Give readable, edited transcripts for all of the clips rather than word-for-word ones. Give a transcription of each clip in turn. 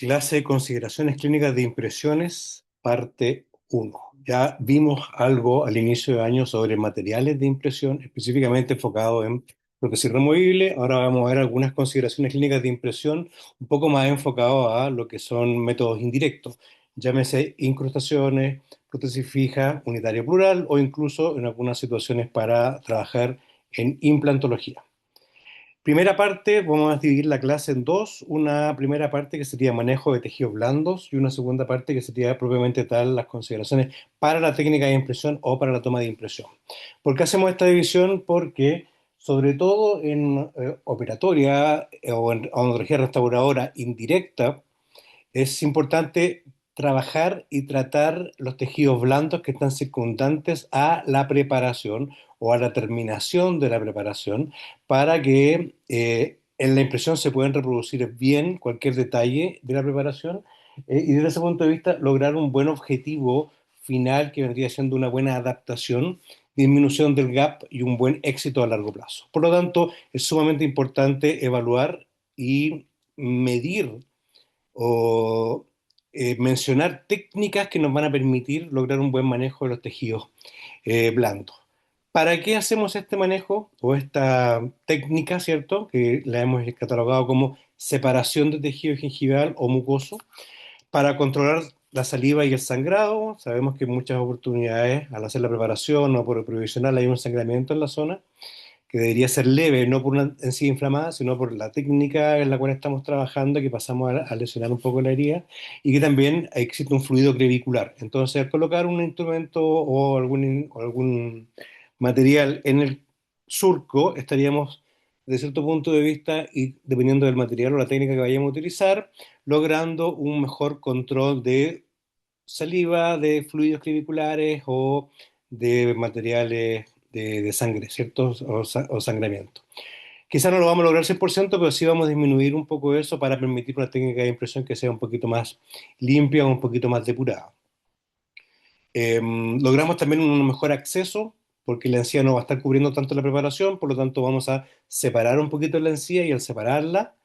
Clase de consideraciones clínicas de impresiones, parte uno. Ya vimos algo al inicio de año sobre materiales de impresión, específicamente enfocado en prótesis removible. Ahora vamos a ver algunas consideraciones clínicas de impresión un poco más enfocado a lo que son métodos indirectos, llámese incrustaciones, prótesis fija, unitaria plural o incluso en algunas situaciones para trabajar en implantología. Primera parte, vamos a dividir la clase en dos. Una primera parte que sería manejo de tejidos blandos y una segunda parte que sería propiamente tal las consideraciones para la técnica de impresión o para la toma de impresión. ¿Por qué hacemos esta división? Porque sobre todo en operatoria o en odontología restauradora indirecta, es importante trabajar y tratar los tejidos blandos que están circundantes a la preparación o a la terminación de la preparación para que en la impresión se puedan reproducir bien cualquier detalle de la preparación y desde ese punto de vista lograr un buen objetivo final que vendría siendo una buena adaptación, disminución del gap y un buen éxito a largo plazo. Por lo tanto, es sumamente importante evaluar y medir o mencionar técnicas que nos van a permitir lograr un buen manejo de los tejidos blandos. ¿Para qué hacemos este manejo o esta técnica, cierto? Que la hemos catalogado como separación de tejido gingival o mucoso para controlar la saliva y el sangrado. Sabemos que en muchas oportunidades al hacer la preparación o por provisional hay un sangramiento en la zona que debería ser leve, no por una encía inflamada, sino por la técnica en la cual estamos trabajando, que pasamos a lesionar un poco la herida, y que también existe un fluido crevicular. Entonces, al colocar un instrumento o algún material en el surco, estaríamos, de cierto punto de vista, y dependiendo del material o la técnica que vayamos a utilizar, logrando un mejor control de saliva, de fluidos creviculares o de materiales de sangre, ¿cierto? O sangramiento. Quizá no lo vamos a lograr 100%, pero sí vamos a disminuir un poco eso para permitir una técnica de impresión que sea un poquito más limpia o un poquito más depurada. Logramos también un mejor acceso, porque la encía no va a estar cubriendo tanto la preparación, por lo tanto vamos a separar un poquito la encía y al separarla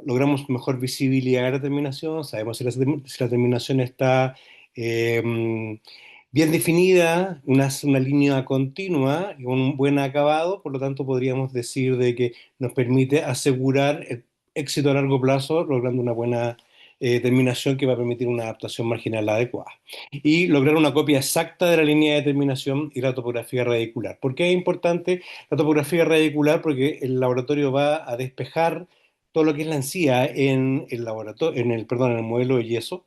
logramos mejor visibilidad de la terminación, sabemos si la terminación está bien definida, una línea continua y un buen acabado, por lo tanto podríamos decir de que nos permite asegurar el éxito a largo plazo, logrando una buena terminación que va a permitir una adaptación marginal adecuada y lograr una copia exacta de la línea de terminación y la topografía radicular. ¿Por qué es importante la topografía radicular? Porque el laboratorio va a despejar todo lo que es la encía en el laboratorio, perdón, en el modelo de yeso.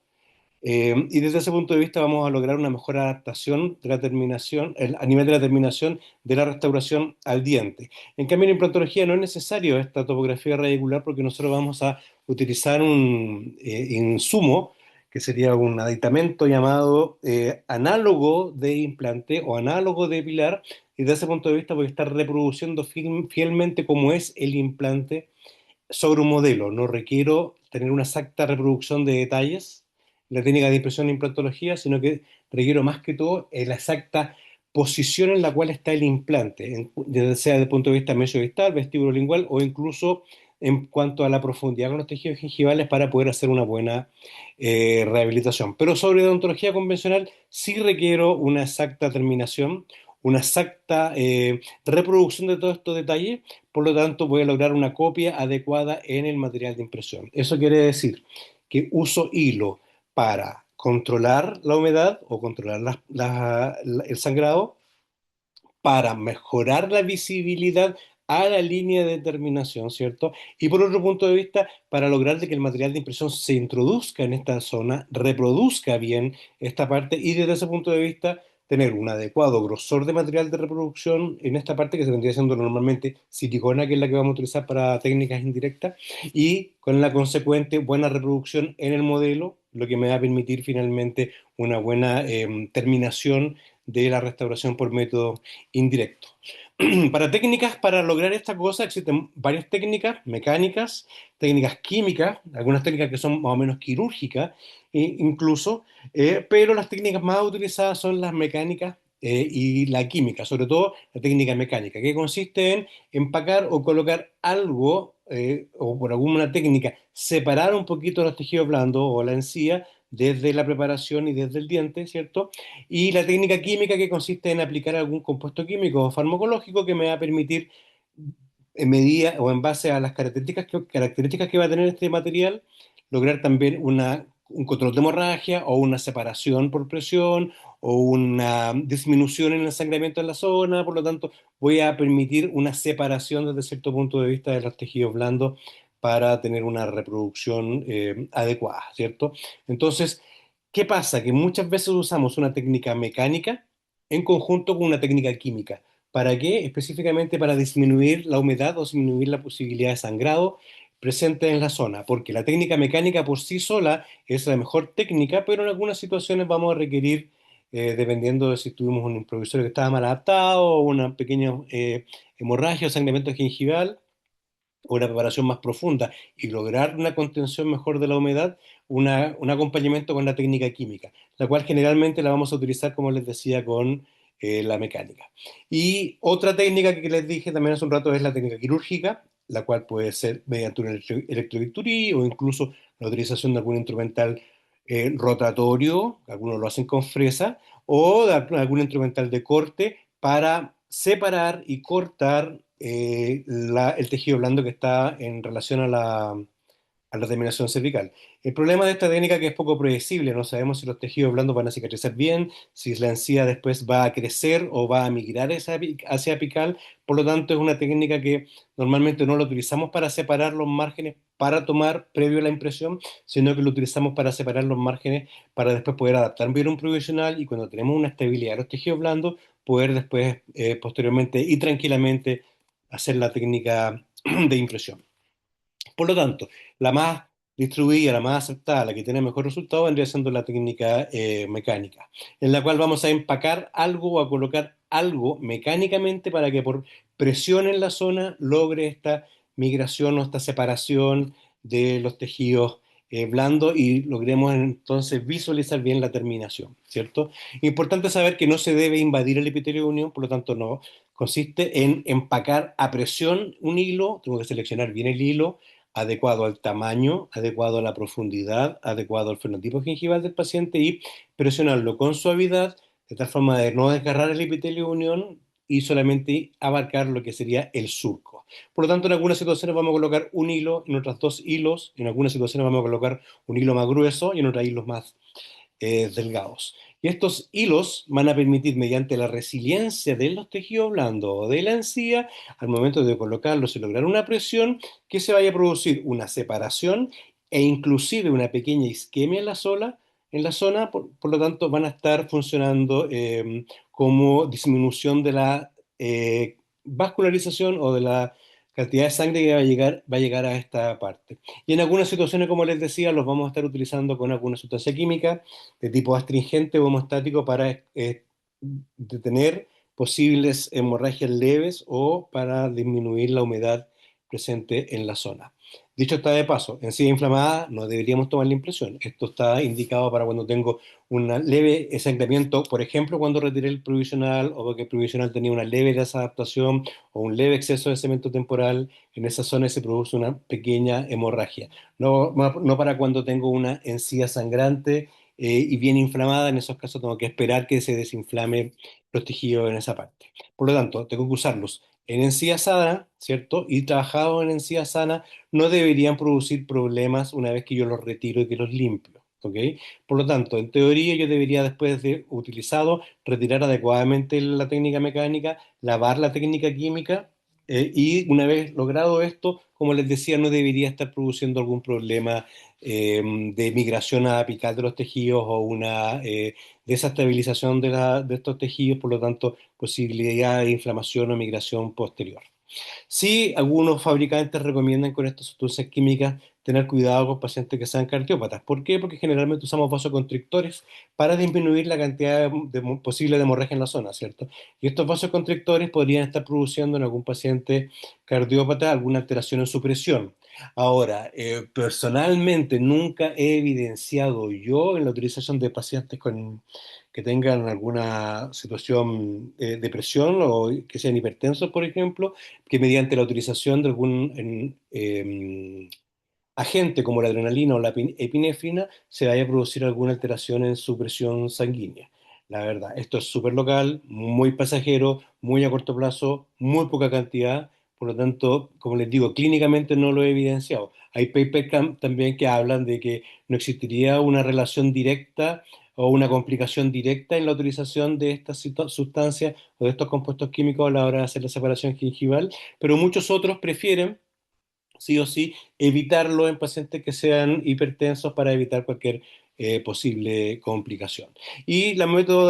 Y desde ese punto de vista vamos a lograr una mejor adaptación de la terminación, a nivel de la terminación de la restauración al diente. En cambio, en implantología no es necesario esta topografía radicular porque nosotros vamos a utilizar un insumo que sería un aditamento llamado análogo de implante o análogo de pilar. Y desde ese punto de vista voy a estar reproduciendo fielmente cómo es el implante sobre un modelo. No requiero tener una exacta reproducción de detalles, la técnica de impresión e implantología, sino que requiero más que todo la exacta posición en la cual está el implante, ya sea desde el punto de vista mesiodistal, vestíbulo lingual o incluso en cuanto a la profundidad con los tejidos gingivales para poder hacer una buena rehabilitación. Pero sobre odontología convencional sí requiero una exacta terminación, una exacta reproducción de todos estos detalles, por lo tanto voy a lograr una copia adecuada en el material de impresión. Eso quiere decir que uso hilo para controlar la humedad o controlar el sangrado, para mejorar la visibilidad a la línea de terminación, ¿cierto? Y por otro punto de vista, para lograr de que el material de impresión se introduzca en esta zona, reproduzca bien esta parte y desde ese punto de vista tener un adecuado grosor de material de reproducción en esta parte que se vendría siendo normalmente silicona, que es la que vamos a utilizar para técnicas indirectas, y con la consecuente buena reproducción en el modelo, lo que me va a permitir finalmente una buena terminación de la restauración por método indirecto. Para técnicas, para lograr esta cosa, existen varias técnicas mecánicas, técnicas químicas, algunas técnicas que son más o menos quirúrgicas, incluso, pero las técnicas más utilizadas son las mecánicas y la química, sobre todo la técnica mecánica, que consiste en empacar o colocar algo o por alguna técnica separar un poquito los tejidos blandos o la encía desde la preparación y desde el diente, ¿cierto? Y la técnica química que consiste en aplicar algún compuesto químico o farmacológico que me va a permitir, en medida o en base a las características que va a tener este material, lograr también un control de hemorragia o una separación por presión o una disminución en el sangramiento en la zona. Por lo tanto, voy a permitir una separación desde cierto punto de vista de los tejidos blandos para tener una reproducción adecuada, ¿cierto? Entonces, ¿qué pasa? Que muchas veces usamos una técnica mecánica en conjunto con una técnica química. ¿Para qué? Específicamente para disminuir la humedad o disminuir la posibilidad de sangrado presente en la zona, porque la técnica mecánica por sí sola es la mejor técnica, pero en algunas situaciones vamos a requerir, dependiendo de si tuvimos un improvisor que estaba mal adaptado o una pequeña hemorragia o sangramiento gingival, o una preparación más profunda y lograr una contención mejor de la humedad, un acompañamiento con la técnica química, la cual generalmente la vamos a utilizar, como les decía, con la mecánica. Y otra técnica que les dije también hace un rato es la técnica quirúrgica, la cual puede ser mediante un electrobisturí o incluso la utilización de algún instrumental rotatorio, algunos lo hacen con fresa, o de algún instrumental de corte para separar y cortar el tejido blando que está en relación a la terminación cervical. El problema de esta técnica es que es poco predecible, no sabemos si los tejidos blandos van a cicatrizar bien, si la encía después va a crecer o va a migrar hacia apical, por lo tanto es una técnica que normalmente no la utilizamos para separar los márgenes para tomar previo a la impresión, sino que lo utilizamos para separar los márgenes para después poder adaptar bien un provisional y cuando tenemos una estabilidad de los tejidos blandos, poder después, posteriormente y tranquilamente hacer la técnica de impresión. Por lo tanto, la más distribuida, la más aceptada, la que tiene mejor resultado, vendría siendo la técnica mecánica, en la cual vamos a empacar algo o a colocar algo mecánicamente para que por presión en la zona logre esta migración o esta separación de los tejidos blandos y logremos entonces visualizar bien la terminación, ¿cierto? Importante saber que no se debe invadir el epitelio de unión, por lo tanto no consiste en empacar a presión un hilo, tengo que seleccionar bien el hilo adecuado al tamaño, adecuado a la profundidad, adecuado al fenotipo gingival del paciente y presionarlo con suavidad, de tal forma de no desgarrar el epitelio de unión y solamente abarcar lo que sería el surco. Por lo tanto, en algunas situaciones vamos a colocar un hilo, en otras dos hilos, en algunas situaciones vamos a colocar un hilo más grueso y en otras hilos más delgados. Y estos hilos van a permitir, mediante la resiliencia de los tejidos blandos o de la encía, al momento de colocarlos y lograr una presión, que se vaya a producir una separación e inclusive una pequeña isquemia en la zona, por lo tanto van a estar funcionando como disminución de la vascularización o de la cantidad de sangre que va a llegar a esta parte. Y en algunas situaciones, como les decía, los vamos a estar utilizando con alguna sustancia química de tipo astringente o hemostático para detener posibles hemorragias leves o para disminuir la humedad presente en la zona. Dicho está de paso, en silla inflamada no deberíamos tomar la impresión. Esto está indicado para cuando tengo un leve sangramiento, por ejemplo, cuando retiré el provisional o porque el provisional tenía una leve desadaptación o un leve exceso de cemento temporal, en esa zona se produce una pequeña hemorragia. No para cuando tengo una encía sangrante y bien inflamada, en esos casos tengo que esperar que se desinflame los tejidos en esa parte. Por lo tanto, tengo que usarlos en encía sana, ¿cierto? Y trabajado en encía sana no deberían producir problemas una vez que yo los retiro y que los limpio, ¿ok? Por lo tanto, en teoría yo debería después de utilizado retirar adecuadamente la técnica mecánica, lavar la técnica química y una vez logrado esto, como les decía, no debería estar produciendo algún problema de migración apical de los tejidos o una desestabilización de estos tejidos, por lo tanto, posibilidad de inflamación o migración posterior. Sí, algunos fabricantes recomiendan con estas sustancias químicas tener cuidado con pacientes que sean cardiópatas. ¿Por qué? Porque generalmente usamos vasoconstrictores para disminuir la cantidad posible de hemorragia en la zona, ¿cierto? Y estos vasoconstrictores podrían estar produciendo en algún paciente cardiópata alguna alteración en su presión. Ahora, personalmente nunca he evidenciado yo en la utilización de pacientes que tengan alguna situación de presión o que sean hipertensos, por ejemplo, que mediante la utilización de algún agente como la adrenalina o la epinefrina se vaya a producir alguna alteración en su presión sanguínea. La verdad, esto es súper local, muy pasajero, muy a corto plazo, muy poca cantidad, por lo tanto, como les digo, clínicamente no lo he evidenciado. Hay papers también que hablan de que no existiría una relación directa o una complicación directa en la utilización de estas sustancias o de estos compuestos químicos a la hora de hacer la separación gingival, pero muchos otros prefieren sí o sí, evitarlo en pacientes que sean hipertensos para evitar cualquier posible complicación. Y la método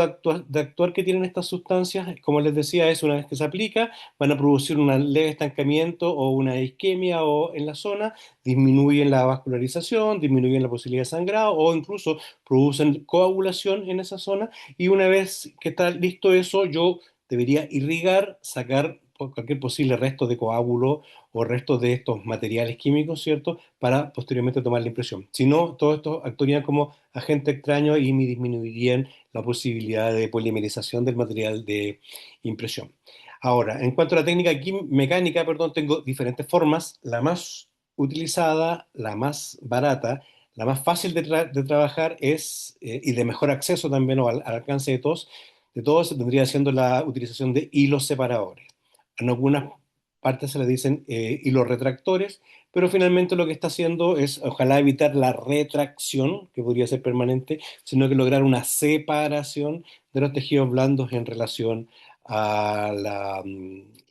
de actuar que tienen estas sustancias, como les decía, es una vez que se aplica, van a producir un leve estancamiento o una isquemia o en la zona, disminuyen la vascularización, disminuyen la posibilidad de sangrado o incluso producen coagulación en esa zona. Y una vez que está listo eso, yo debería irrigar, sacar cualquier posible resto de coágulo o restos de estos materiales químicos, ¿cierto? Para posteriormente tomar la impresión. Si no, todo esto actuarían como agente extraño y me disminuirían la posibilidad de polimerización del material de impresión. Ahora, en cuanto a la técnica mecánica, perdón, tengo diferentes formas. La más utilizada, la más barata, la más fácil de trabajar es, y de mejor acceso también o al alcance de todos, vendría siendo la utilización de hilos separadores. En algunas partes se le dicen hilos retractores, pero finalmente lo que está haciendo es ojalá evitar la retracción, que podría ser permanente, sino que lograr una separación de los tejidos blandos en relación a la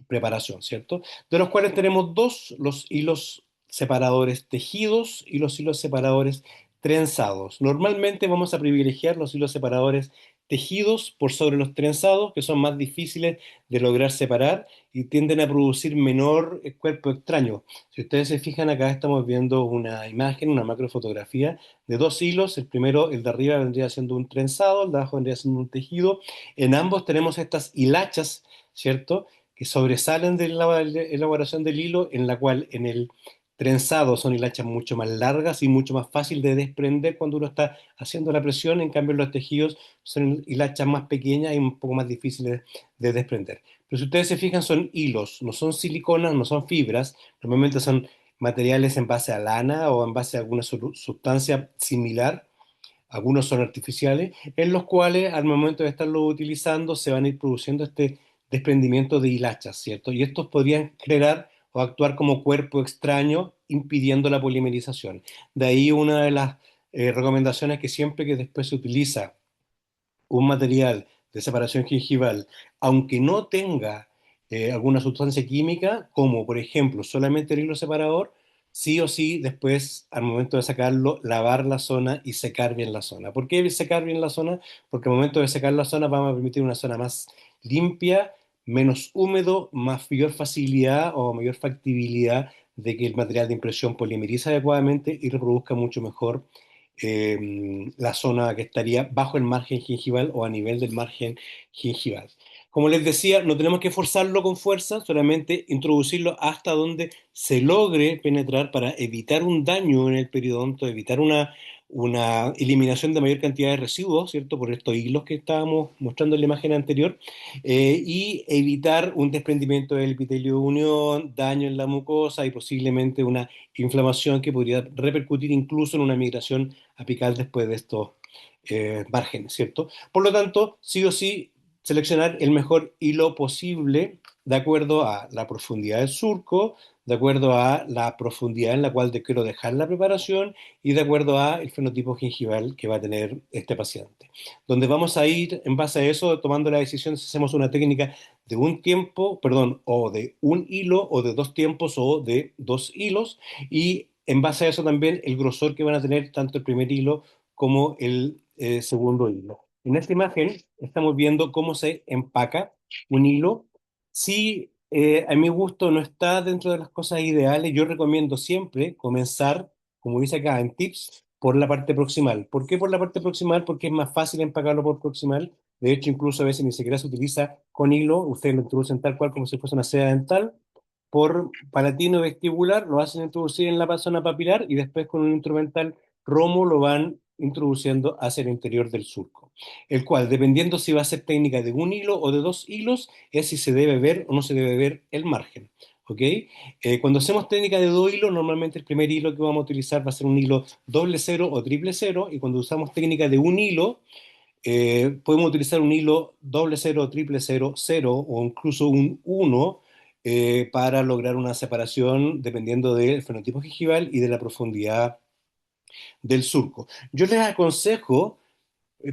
preparación, ¿cierto? De los cuales tenemos dos, los hilos separadores tejidos y los hilos separadores trenzados. Normalmente vamos a privilegiar los hilos separadores tejidos por sobre los trenzados, que son más difíciles de lograr separar y tienden a producir menor cuerpo extraño. Si ustedes se fijan, acá estamos viendo una imagen, una macrofotografía de dos hilos. El primero, el de arriba, vendría siendo un trenzado, el de abajo vendría siendo un tejido. En ambos tenemos estas hilachas, ¿cierto? Que sobresalen de la elaboración del hilo, en la cual en el trenzado son hilachas mucho más largas y mucho más fácil de desprender cuando uno está haciendo la presión. En cambio, los tejidos son hilachas más pequeñas y un poco más difíciles de desprender. Pero si ustedes se fijan, son hilos, no son siliconas, no son fibras, normalmente son materiales en base a lana o en base a alguna sustancia similar, algunos son artificiales, en los cuales al momento de estarlo utilizando se van a ir produciendo este desprendimiento de hilachas, ¿cierto? Y estos podrían generar o actuar como cuerpo extraño impidiendo la polimerización. De ahí una de las recomendaciones que siempre que después se utiliza un material de separación gingival, aunque no tenga alguna sustancia química, como por ejemplo solamente el hilo separador, sí o sí después, al momento de sacarlo, lavar la zona y secar bien la zona. ¿Por qué secar bien la zona? Porque al momento de secar la zona vamos a permitir una zona más limpia, menos húmedo, mayor facilidad o mayor factibilidad de que el material de impresión polimeriza adecuadamente y reproduzca mucho mejor la zona que estaría bajo el margen gingival o a nivel del margen gingival. Como les decía, no tenemos que forzarlo con fuerza, solamente introducirlo hasta donde se logre penetrar para evitar un daño en el periodonto, evitar una eliminación de mayor cantidad de residuos, ¿cierto? Por estos hilos que estábamos mostrando en la imagen anterior, y evitar un desprendimiento del epitelio de unión, daño en la mucosa y posiblemente una inflamación que podría repercutir incluso en una migración apical después de estos márgenes, ¿cierto? Por lo tanto, sí o sí, seleccionar el mejor hilo posible de acuerdo a la profundidad del surco, de acuerdo a la profundidad en la cual quiero dejar la preparación y de acuerdo a el fenotipo gingival que va a tener este paciente. Donde vamos a ir en base a eso tomando la decisión si hacemos una técnica de un tiempo, perdón, o de un hilo o de dos tiempos o de dos hilos y en base a eso también el grosor que van a tener tanto el primer hilo como el segundo hilo. En esta imagen estamos viendo cómo se empaca un hilo. Si a mi gusto no está dentro de las cosas ideales, yo recomiendo siempre comenzar, como dice acá en tips, por la parte proximal. ¿Por qué por la parte proximal? Porque es más fácil empacarlo por proximal. De hecho, incluso a veces ni siquiera se utiliza con hilo, ustedes lo introducen tal cual como si fuese una seda dental por palatino vestibular, lo hacen introducir en la zona papilar y después con un instrumental romo lo van introduciendo hacia el interior del surco, el cual, dependiendo si va a ser técnica de un hilo o de dos hilos, es si se debe ver o no se debe ver el margen. ¿Ok? Cuando hacemos técnica de dos hilos, normalmente el primer hilo que vamos a utilizar va a ser un hilo doble cero o triple cero, y cuando usamos técnica de un hilo, podemos utilizar un hilo doble cero, triple cero, cero o incluso un uno, para lograr una separación dependiendo del fenotipo gingival y de la profundidad del surco. Yo les aconsejo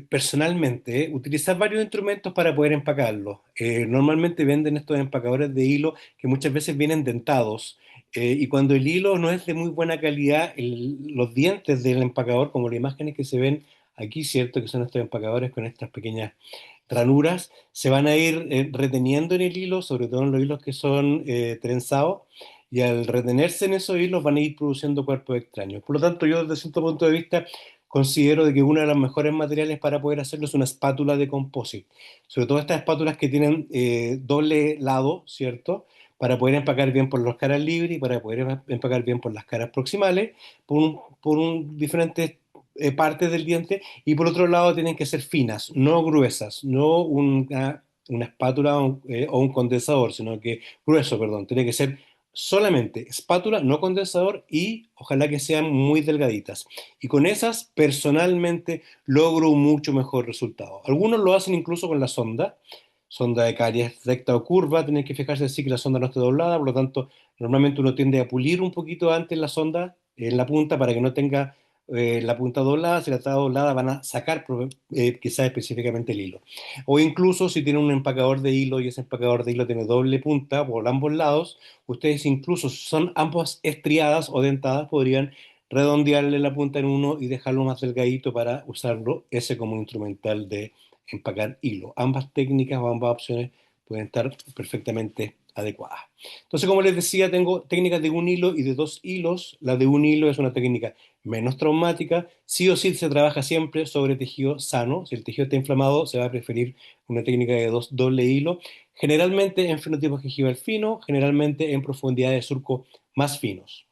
personalmente utilizar varios instrumentos para poder empacarlos. Normalmente venden estos empacadores de hilo que muchas veces vienen dentados. Y cuando el hilo no es de muy buena calidad, los dientes del empacador, como las imágenes que se ven aquí, ¿cierto? Que son estos empacadores con estas pequeñas ranuras, se van a ir reteniendo en el hilo, sobre todo en los hilos que son trenzados, y al retenerse en esos hilos van a ir produciendo cuerpos extraños. Por lo tanto, yo desde cierto punto de vista considero de que uno de los mejores materiales para poder hacerlo es una espátula de composite. Sobre todo estas espátulas que tienen doble lado, ¿cierto? Para poder empacar bien por las caras libres y para poder empacar bien por las caras proximales, diferentes partes del diente, y por otro lado tienen que ser finas, no gruesas, no una espátula o un condensador, sino que grueso, perdón, tiene que ser solamente espátula, no condensador, y ojalá que sean muy delgaditas. Y con esas, personalmente, logro un mucho mejor resultado. Algunos lo hacen incluso con la sonda, sonda de caries recta o curva, tienen que fijarse así que la sonda no esté doblada, por lo tanto, normalmente uno tiende a pulir un poquito antes la sonda en la punta para que no tenga la punta doblada. Si la está doblada van a sacar quizás específicamente el hilo. O incluso si tienen un empacador de hilo y ese empacador de hilo tiene doble punta por ambos lados, ustedes incluso si son ambas estriadas o dentadas, podrían redondearle la punta en uno y dejarlo más delgadito para usarlo ese como instrumental de empacar hilo. Ambas técnicas o ambas opciones pueden estar perfectamente adecuadas. Entonces, como les decía, tengo técnicas de un hilo y de dos hilos. La de un hilo es una técnica menos traumática. Sí o sí se trabaja siempre sobre tejido sano. Si el tejido está inflamado, se va a preferir una técnica de dos doble hilo, generalmente en fenotipo gingival fino, generalmente en profundidades de surco más finos.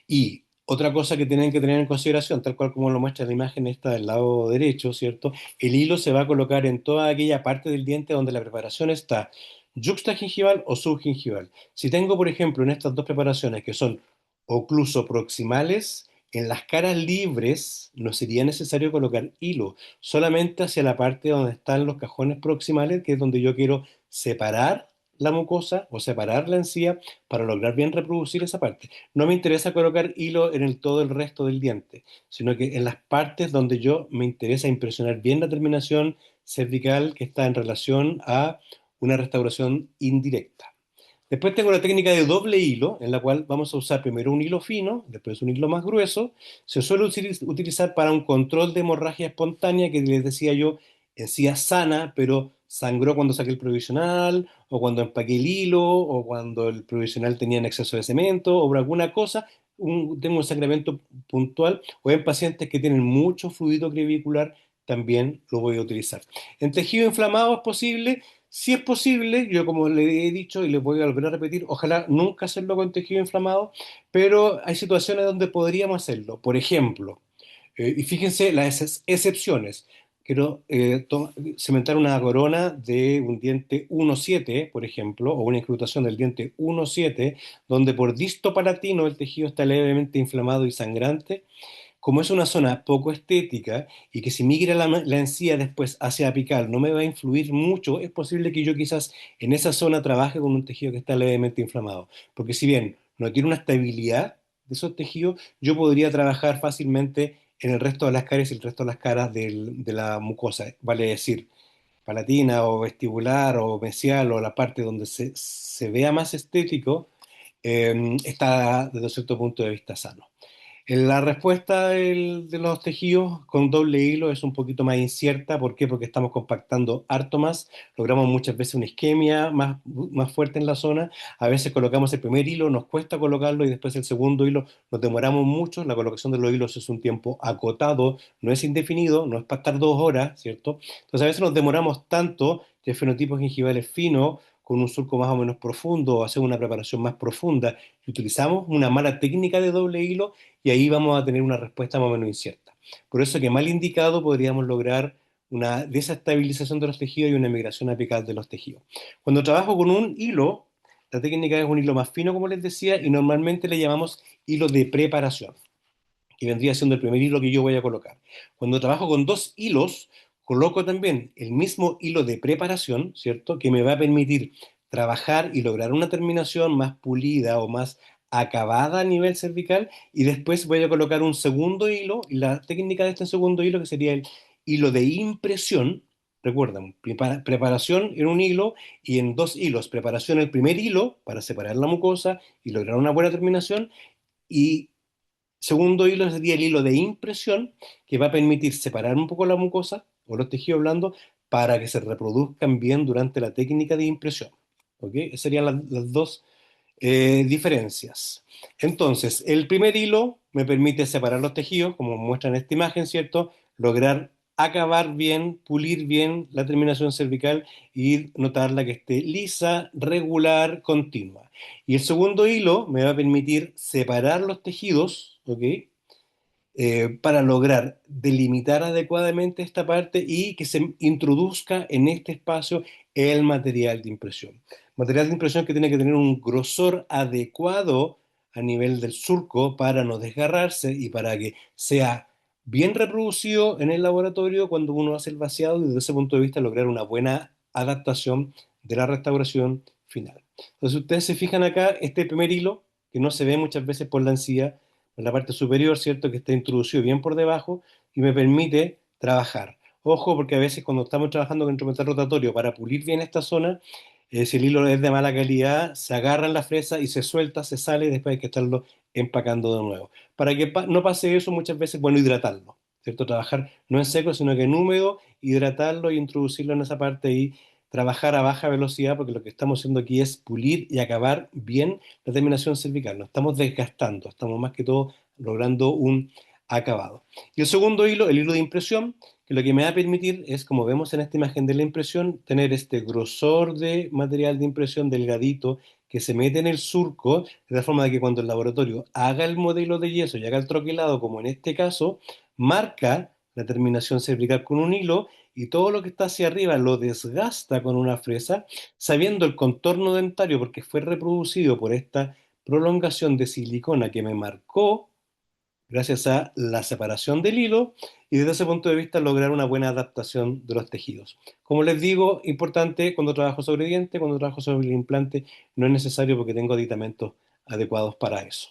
Y otra cosa que tienen que tener en consideración, tal cual como lo muestra la imagen esta del lado derecho, ¿cierto? El hilo se va a colocar en toda aquella parte del diente donde la preparación está yuxtagingival o subgingival. Si tengo, por ejemplo, en estas dos preparaciones que son ocluso-proximales, en las caras libres no sería necesario colocar hilo, solamente hacia la parte donde están los cajones proximales, que es donde yo quiero separar la mucosa o separar la encía para lograr bien reproducir esa parte. No me interesa colocar hilo en todo el resto del diente, sino que en las partes donde yo me interesa impresionar bien la terminación cervical que está en relación a una restauración indirecta. Después tengo la técnica de doble hilo, en la cual vamos a usar primero un hilo fino, después un hilo más grueso. Se suele utilizar para un control de hemorragia espontánea, que les decía yo, encía sana, pero sangró cuando saqué el provisional, o cuando empaqué el hilo, o cuando el provisional tenía en exceso de cemento, o por alguna cosa, tengo un sangramiento puntual, o en pacientes que tienen mucho fluido crevicular, también lo voy a utilizar. En tejido inflamado es posible. Si es posible, yo como le he dicho y les voy a volver a repetir, ojalá nunca hacerlo con tejido inflamado, pero hay situaciones donde podríamos hacerlo. Por ejemplo, y fíjense las excepciones. Quiero cementar una corona de un diente 1,7, por ejemplo, o una incrustación del diente 1,7, donde por disto palatino el tejido está levemente inflamado y sangrante. Como es una zona poco estética y que si migra la encía después hacia apical no me va a influir mucho, es posible que yo quizás en esa zona trabaje con un tejido que está levemente inflamado. Porque si bien no tiene una estabilidad de esos tejidos, yo podría trabajar fácilmente en el resto de las caras y el resto de las caras de la mucosa, vale decir, palatina o vestibular o mesial o la parte donde se vea más estético, está desde cierto punto de vista sano. La respuesta de los tejidos con doble hilo es un poquito más incierta. ¿Por qué? Porque estamos compactando harto más, logramos muchas veces una isquemia más fuerte en la zona. A veces colocamos el primer hilo, nos cuesta colocarlo, y después el segundo hilo nos demoramos mucho. La colocación de los hilos es un tiempo acotado, no es indefinido, no es para estar 2 horas, ¿cierto? Entonces a veces nos demoramos tanto que el fenotipo gingival es fino con un surco más o menos profundo o hacer una preparación más profunda y utilizamos una mala técnica de doble hilo y ahí vamos a tener una respuesta más o menos incierta. Por eso que mal indicado podríamos lograr una desestabilización de los tejidos y una migración apical de los tejidos. Cuando trabajo con un hilo, la técnica es un hilo más fino, como les decía, y normalmente le llamamos hilo de preparación, que vendría siendo el primer hilo que yo voy a colocar. Cuando trabajo con dos hilos, coloco también el mismo hilo de preparación, ¿cierto? Que me va a permitir trabajar y lograr una terminación más pulida o más acabada a nivel cervical, y después voy a colocar un segundo hilo, y la técnica de este segundo hilo, que sería el hilo de impresión. Recuerden, preparación en un hilo y en dos hilos. Preparación en el primer hilo para separar la mucosa y lograr una buena terminación, y segundo hilo sería el hilo de impresión, que va a permitir separar un poco la mucosa o los tejidos blandos para que se reproduzcan bien durante la técnica de impresión. ¿Ok? Esas serían las dos diferencias. Entonces, el primer hilo me permite separar los tejidos, como muestra en esta imagen, ¿cierto? Lograr acabar bien, pulir bien la terminación cervical y notarla que esté lisa, regular, continua. Y el segundo hilo me va a permitir separar los tejidos, ¿ok? Para lograr delimitar adecuadamente esta parte y que se introduzca en este espacio el material de impresión. Material de impresión que tiene que tener un grosor adecuado a nivel del surco para no desgarrarse y para que sea bien reproducido en el laboratorio cuando uno hace el vaciado, y desde ese punto de vista lograr una buena adaptación de la restauración final. Entonces, ustedes se fijan acá, este primer hilo, que no se ve muchas veces por la encía, en la parte superior, ¿cierto? Que está introducido bien por debajo y me permite trabajar. Ojo, porque a veces cuando estamos trabajando con instrumental rotatorio para pulir bien esta zona, si el hilo es de mala calidad, se agarra en la fresa y se suelta, se sale y después hay que estarlo empacando de nuevo. Para que no pase eso, muchas veces es bueno hidratarlo, ¿cierto? Trabajar no en seco, sino que en húmedo, hidratarlo y introducirlo en esa parte y trabajar a baja velocidad, porque lo que estamos haciendo aquí es pulir y acabar bien la terminación cervical. No estamos desgastando, estamos más que todo logrando un acabado. Y el segundo hilo, el hilo de impresión, que lo que me va a permitir es, como vemos en esta imagen de la impresión, tener este grosor de material de impresión delgadito que se mete en el surco, de tal forma de que cuando el laboratorio haga el modelo de yeso y haga el troquelado, como en este caso, marca la terminación cervical con un hilo y todo lo que está hacia arriba lo desgasta con una fresa, sabiendo el contorno dentario porque fue reproducido por esta prolongación de silicona que me marcó gracias a la separación del hilo, y desde ese punto de vista lograr una buena adaptación de los tejidos. Como les digo, importante cuando trabajo sobre diente, cuando trabajo sobre el implante, no es necesario porque tengo aditamentos adecuados para eso.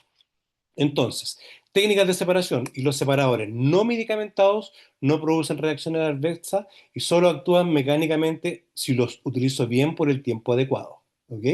Entonces, técnicas de separación y los separadores no medicamentados no producen reacciones adversas y solo actúan mecánicamente si los utilizo bien por el tiempo adecuado. ¿Ok?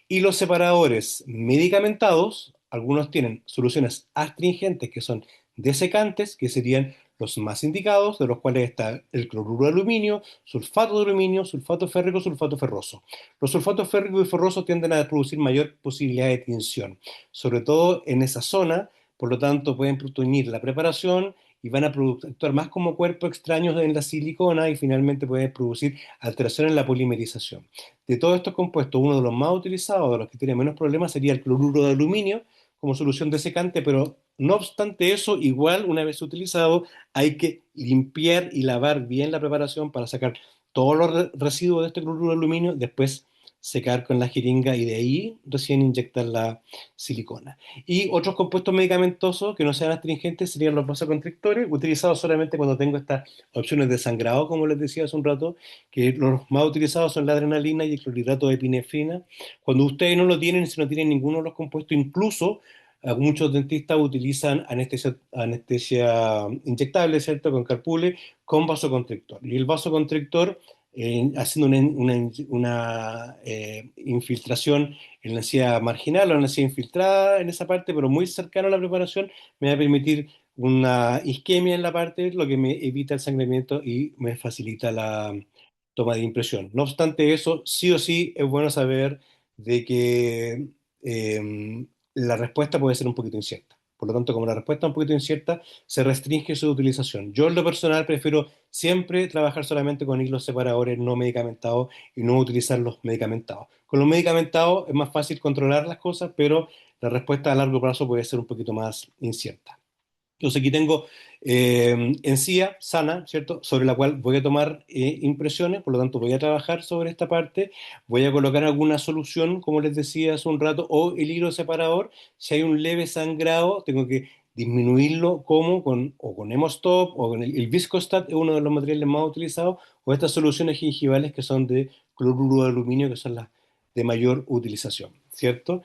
Y los separadores medicamentados, algunos tienen soluciones astringentes que son desecantes, que serían los más indicados, de los cuales está el cloruro de aluminio, sulfato férrico, sulfato ferroso. Los sulfatos férricos y ferrosos tienden a producir mayor posibilidad de tinción, sobre todo en esa zona, por lo tanto pueden unir la preparación y van a actuar más como cuerpos extraños en la silicona y finalmente pueden producir alteraciones en la polimerización. De todos estos compuestos, uno de los más utilizados, de los que tiene menos problemas, sería el cloruro de aluminio como solución desecante, pero no obstante eso, igual una vez utilizado, hay que limpiar y lavar bien la preparación para sacar todos los residuos de este cloruro de aluminio, después secar con la jeringa y de ahí recién inyectar la silicona. Y otros compuestos medicamentosos que no sean astringentes serían los vasoconstrictores, utilizados solamente cuando tengo estas opciones de sangrado, como les decía hace un rato, que los más utilizados son la adrenalina y el clorhidrato de epinefrina. Cuando ustedes no lo tienen, si no tienen ninguno de los compuestos, incluso muchos dentistas utilizan anestesia inyectable, ¿cierto? Con carpule, con vasoconstrictor. Y el vasoconstrictor, haciendo una infiltración en la encía marginal o en la encía infiltrada en esa parte, pero muy cercano a la preparación, me va a permitir una isquemia en la parte, lo que me evita el sangramiento y me facilita la toma de impresión. No obstante eso, sí o sí es bueno saber de que la respuesta puede ser un poquito incierta. Por lo tanto, como la respuesta es un poquito incierta, se restringe su utilización. Yo en lo personal prefiero siempre trabajar solamente con hilos separadores no medicamentados y no utilizar los medicamentados. Con los medicamentados es más fácil controlar las cosas, pero la respuesta a largo plazo puede ser un poquito más incierta. Entonces aquí tengo encía sana, ¿cierto? Sobre la cual voy a tomar impresiones, por lo tanto voy a trabajar sobre esta parte, voy a colocar alguna solución, como les decía hace un rato, o el hilo separador. Si hay un leve sangrado, tengo que disminuirlo como con, o con Hemostop o con el Viscostat, es uno de los materiales más utilizados, o estas soluciones gingivales que son de cloruro de aluminio, que son las de mayor utilización, ¿cierto?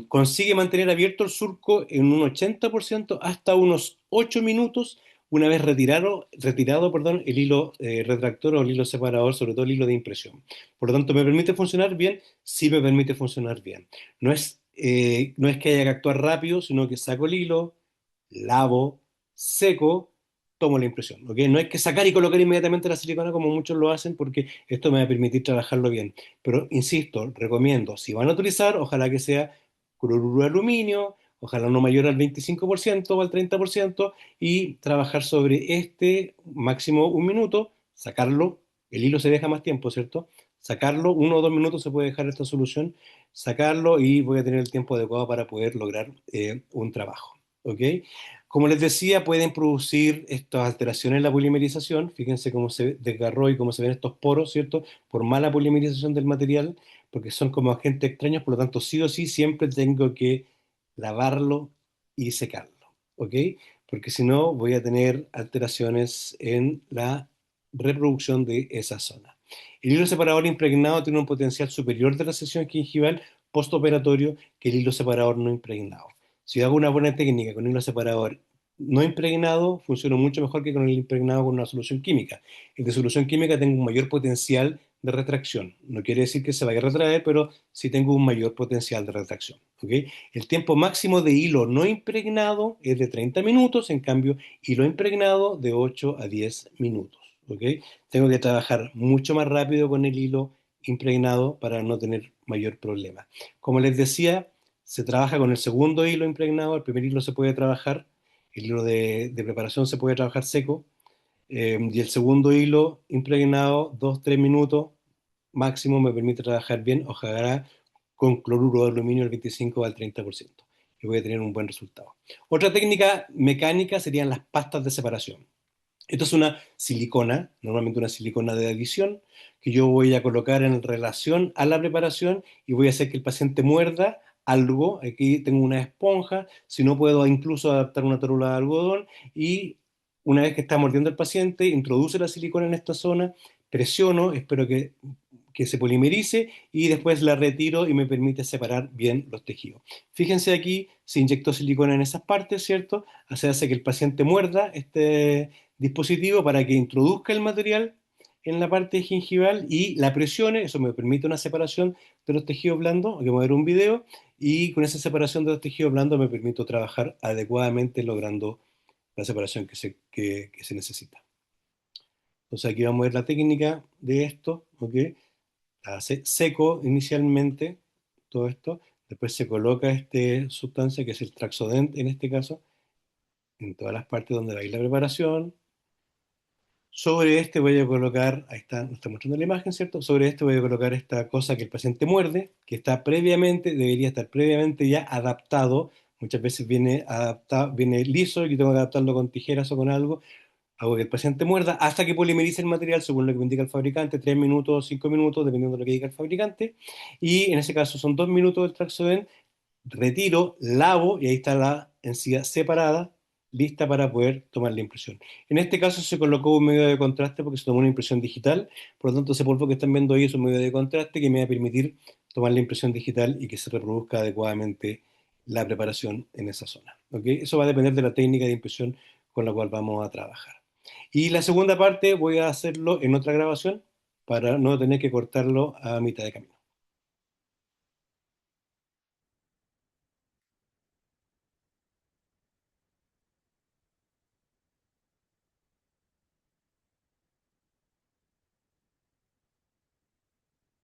Consigue mantener abierto el surco en un 80% hasta unos 8 minutos una vez retirado, el hilo retractor o el hilo separador, sobre todo el hilo de impresión. Por lo tanto, ¿me permite funcionar bien? Sí me permite funcionar bien. No es que haya que actuar rápido, sino que saco el hilo, lavo, seco, tomo la impresión. ¿Ok? No hay que sacar y colocar inmediatamente la silicona como muchos lo hacen porque esto me va a permitir trabajarlo bien. Pero insisto, recomiendo, si van a utilizar, ojalá que sea cloruro de aluminio, ojalá no mayor al 25% o al 30%, y trabajar sobre este máximo un minuto, sacarlo, el hilo se deja más tiempo, ¿cierto? Sacarlo, 1 o 2 minutos se puede dejar esta solución, sacarlo y voy a tener el tiempo adecuado para poder lograr un trabajo. ¿Ok? Como les decía, pueden producir estas alteraciones en la polimerización. Fíjense cómo se desgarró y cómo se ven estos poros, ¿cierto? Por mala polimerización del material, porque son como agentes extraños, por lo tanto, sí o sí, siempre tengo que lavarlo y secarlo, ¿ok? Porque si no, voy a tener alteraciones en la reproducción de esa zona. El hilo separador impregnado tiene un potencial superior de recesión gingival postoperatorio que el hilo separador no impregnado. Si hago una buena técnica con hilo separador no impregnado, funciona mucho mejor que con el impregnado con una solución química. El de solución química tengo un mayor potencial de retracción. No quiere decir que se vaya a retraer, pero sí tengo un mayor potencial de retracción. ¿Ok? El tiempo máximo de hilo no impregnado es de 30 minutos, en cambio, hilo impregnado de 8 a 10 minutos. ¿Ok? Tengo que trabajar mucho más rápido con el hilo impregnado para no tener mayor problema. Como les decía, se trabaja con el segundo hilo impregnado, el primer hilo se puede trabajar, el hilo de preparación se puede trabajar seco, y el segundo hilo impregnado, 2 o 3 minutos máximo, me permite trabajar bien, ojalá con cloruro de aluminio del 25 al 30%. Y voy a tener un buen resultado. Otra técnica mecánica serían las pastas de separación. Esto es una silicona, normalmente una silicona de adición, que yo voy a colocar en relación a la preparación y voy a hacer que el paciente muerda algo. Aquí tengo una esponja, si no puedo incluso adaptar una tórula de algodón y una vez que está mordiendo el paciente, introduce la silicona en esta zona, presiono, espero que se polimerice y después la retiro y me permite separar bien los tejidos. Fíjense aquí, se inyectó silicona en esas partes, ¿cierto? Se hace que el paciente muerda este dispositivo para que introduzca el material en la parte gingival y la presione, eso me permite una separación de los tejidos blandos, aquí voy a ver un video, y con esa separación de los tejidos blandos me permito trabajar adecuadamente logrando la separación que se necesita. Entonces aquí vamos a ver la técnica de esto, ¿ok? Hace seco inicialmente todo esto, después se coloca esta sustancia que es el Traxodent en este caso, en todas las partes donde va a ir la preparación. Sobre este voy a colocar, ahí está, nos está mostrando la imagen, ¿cierto? Sobre este voy a colocar esta cosa que el paciente muerde, que está previamente, debería estar previamente ya adaptado. Muchas veces viene adaptado, viene liso y tengo que adaptarlo con tijeras o con algo. Hago que el paciente muerda hasta que polimerice el material según lo que me indica el fabricante, 3 minutos, 5 minutos, dependiendo de lo que diga el fabricante. Y en ese caso son 2 minutos del Traxodent, retiro, lavo y ahí está la encía separada, lista para poder tomar la impresión. En este caso se colocó un medio de contraste porque se tomó una impresión digital, por lo tanto ese polvo que están viendo ahí es un medio de contraste que me va a permitir tomar la impresión digital y que se reproduzca adecuadamente la preparación en esa zona. ¿Ok? Eso va a depender de la técnica de impresión con la cual vamos a trabajar. Y la segunda parte voy a hacerlo en otra grabación para no tener que cortarlo a mitad de camino.